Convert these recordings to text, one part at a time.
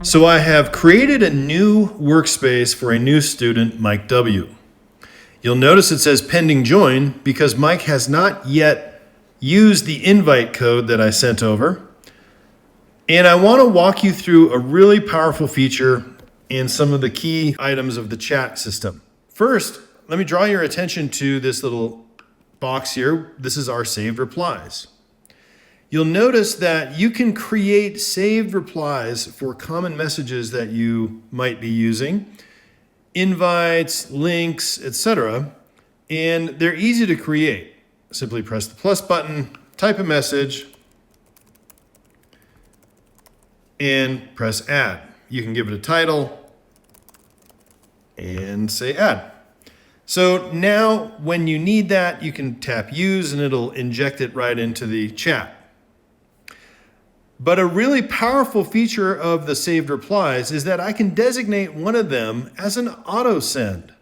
So I have created a new workspace for a new student, Mike W. You'll notice it says pending join because Mike has not yet used the invite code that I sent over. And I want to walk you through a really powerful feature and some of the key items of the chat system. First, let me draw your attention to this little box here. This is our saved replies. You'll notice that you can create saved replies for common messages that you might be using, invites, links, etc. And they're easy to create. Simply press the plus button, type a message, and press add. You can give it a title and say add. So now when you need that, you can tap use and it'll inject it right into the chat. But a really powerful feature of the saved replies is that I can designate one of them as an auto send.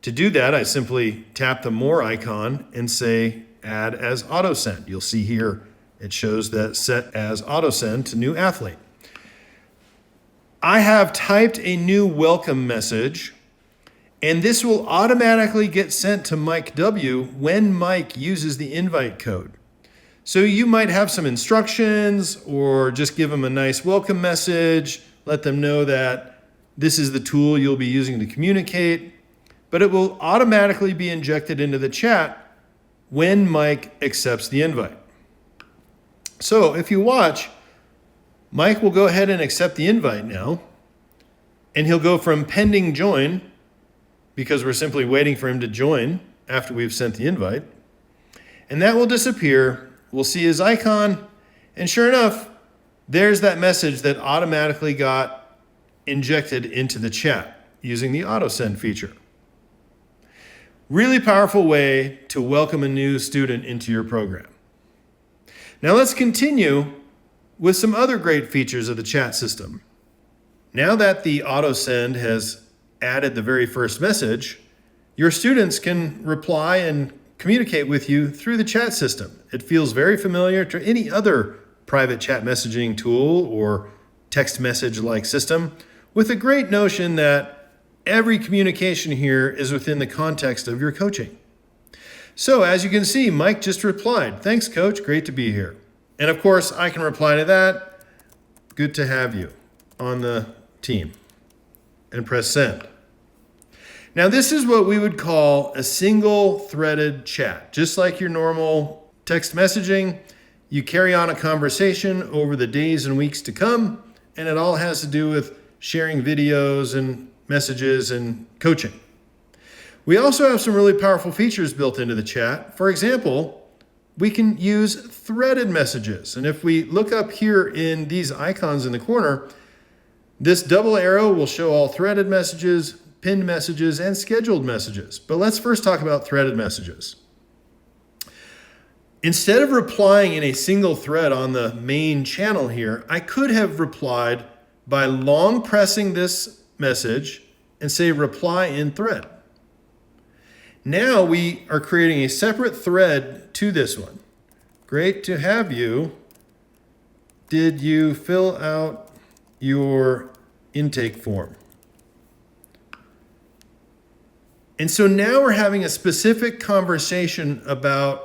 To do that, I simply tap the more icon and say add as auto send. You'll see here it shows that set as auto send to new athlete. I have typed a new welcome message, and this will automatically get sent to Mike W when Mike uses the invite code. So you might have some instructions or just give them a nice welcome message, let them know that this is the tool you'll be using to communicate, but it will automatically be injected into the chat when Mike accepts the invite. So if you watch, Mike will go ahead and accept the invite now, and he'll go from pending join, because we're simply waiting for him to join after we've sent the invite, and that will disappear. We'll see his icon, and sure enough, there's that message that automatically got injected into the chat using the auto send feature. Really powerful way to welcome a new student into your program. Now let's continue with some other great features of the chat system. Now that the auto send has added the very first message, your students can reply and communicate with you through the chat system. It feels very familiar to any other private chat messaging tool or text message-like system, with a great notion that every communication here is within the context of your coaching. So as you can see, Mike just replied, "Thanks, coach, great to be here." And of course, I can reply to that, "Good to have you on the team," and press send. Now this is what we would call a single threaded chat. Just like your normal text messaging, you carry on a conversation over the days and weeks to come, and it all has to do with sharing videos and messages and coaching. We also have some really powerful features built into the chat. For example, we can use threaded messages. And if we look up here in these icons in the corner, this double arrow will show all threaded messages, pinned messages, and scheduled messages. But let's first talk about threaded messages. Instead of replying in a single thread on the main channel here, I could have replied by long pressing this message and say reply in thread. Now we are creating a separate thread to this one. Great to have you. Did you fill out your intake form? And so now we're having a specific conversation about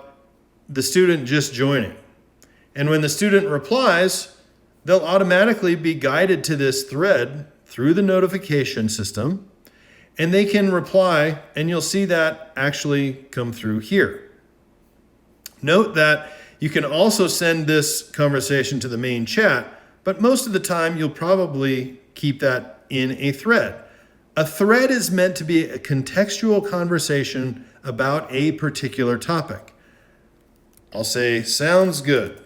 the student just joining. And when the student replies, they'll automatically be guided to this thread through the notification system, and they can reply, and you'll see that actually come through here. Note that you can also send this conversation to the main chat, but most of the time you'll probably keep that in a thread. A thread is meant to be a contextual conversation about a particular topic. I'll say, sounds good.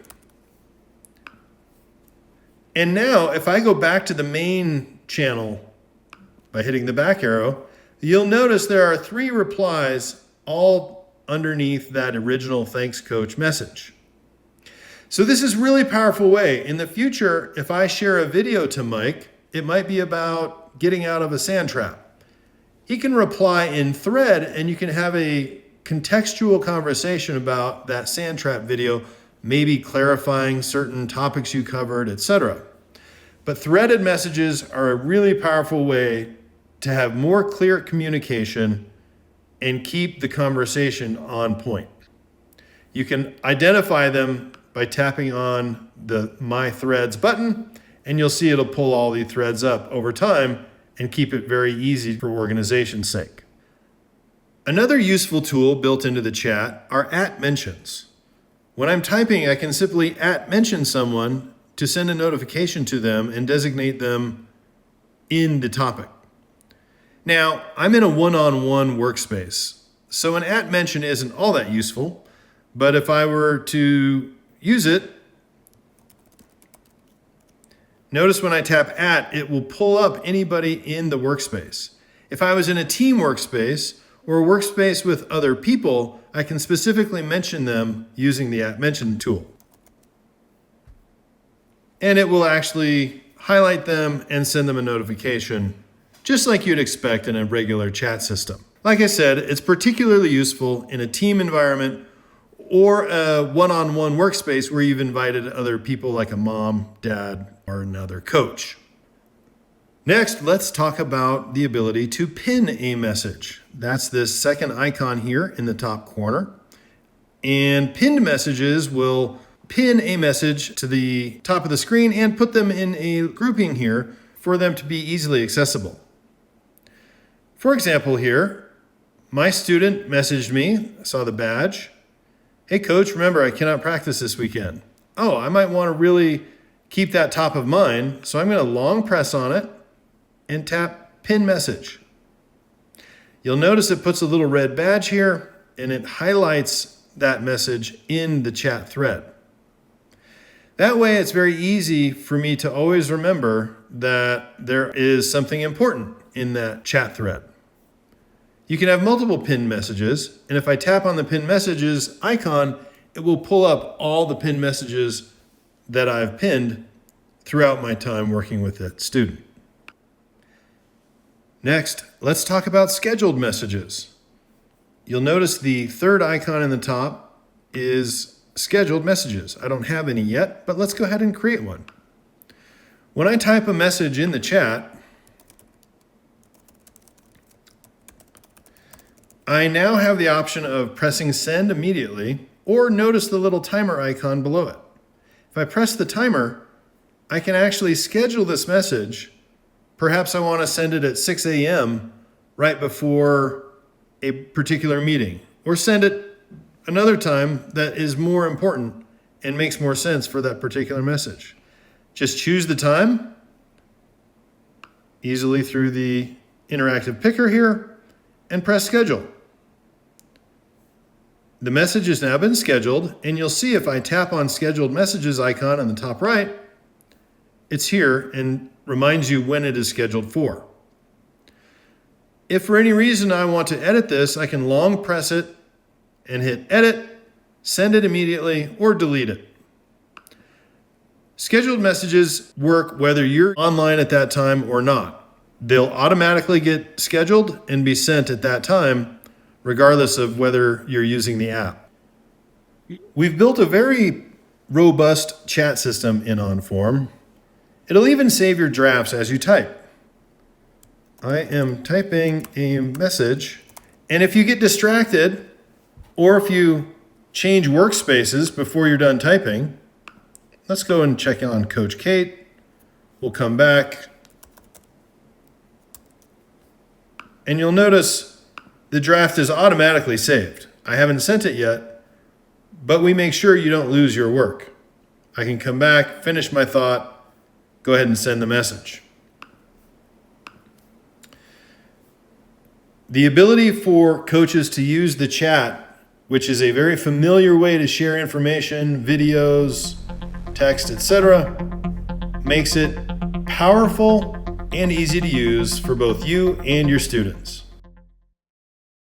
And now if I go back to the main channel by hitting the back arrow, you'll notice there are 3 replies all underneath that original thanks coach message. So this is a really powerful way. In the future, if I share a video to Mike, it might be about getting out of a sand trap. He can reply in thread and you can have a contextual conversation about that sand trap video, maybe clarifying certain topics you covered, etc. But threaded messages are a really powerful way to have more clear communication and keep the conversation on point. You can identify them by tapping on the My Threads button, and you'll see it'll pull all the threads up over time and keep it very easy for organization's sake. Another useful tool built into the chat are @mentions. When I'm typing, I can simply @mention someone to send a notification to them and designate them in the topic. Now, I'm in a one-on-one workspace, so an @mention isn't all that useful, but if I were to use it, notice when I tap it will pull up anybody in the workspace. If I was in a team workspace or a workspace with other people, I can specifically mention them using the @mention tool. And it will actually highlight them and send them a notification, just like you'd expect in a regular chat system. Like I said, it's particularly useful in a team environment or a one-on-one workspace where you've invited other people like a mom, dad, or another coach. Next, let's talk about the ability to pin a message. That's this second icon here in the top corner. And pinned messages will pin a message to the top of the screen and put them in a grouping here for them to be easily accessible. For example here, my student messaged me, I saw the badge. Hey coach, remember I cannot practice this weekend. Oh, I might want to really keep that top of mind, so I'm going to long press on it and tap pin message. You'll notice it puts a little red badge here and it highlights that message in the chat thread. That way it's very easy for me to always remember that there is something important in that chat thread. You can have multiple pinned messages, and if I tap on the pinned messages icon, it will pull up all the pinned messages that I've pinned throughout my time working with that student. Next, let's talk about scheduled messages. You'll notice the third icon in the top is scheduled messages. I don't have any yet, but let's go ahead and create one. When I type a message in the chat, I now have the option of pressing send immediately, or notice the little timer icon below it. If I press the timer, I can actually schedule this message. Perhaps I want to send it at 6 a.m. right before a particular meeting, or send it another time that is more important and makes more sense for that particular message. Just choose the time easily through the interactive picker here and press schedule. The message has now been scheduled, and you'll see if I tap on scheduled messages icon on the top right, it's here and reminds you when it is scheduled for. If for any reason I want to edit this, I can long press it and hit edit, send it immediately, or delete it. Scheduled messages work whether you're online at that time or not. They'll automatically get scheduled and be sent at that time, regardless of whether you're using the app. We've built a very robust chat system in Onform. It'll even save your drafts as you type. I am typing a message, and if you get distracted, or if you change workspaces before you're done typing, let's go and check on Coach Kate. We'll come back, and you'll notice the draft is automatically saved. I haven't sent it yet, but we make sure you don't lose your work. I can come back, finish my thought, go ahead and send the message. The ability for coaches to use the chat, which is a very familiar way to share information, videos, text, etc., makes it powerful and easy to use for both you and your students.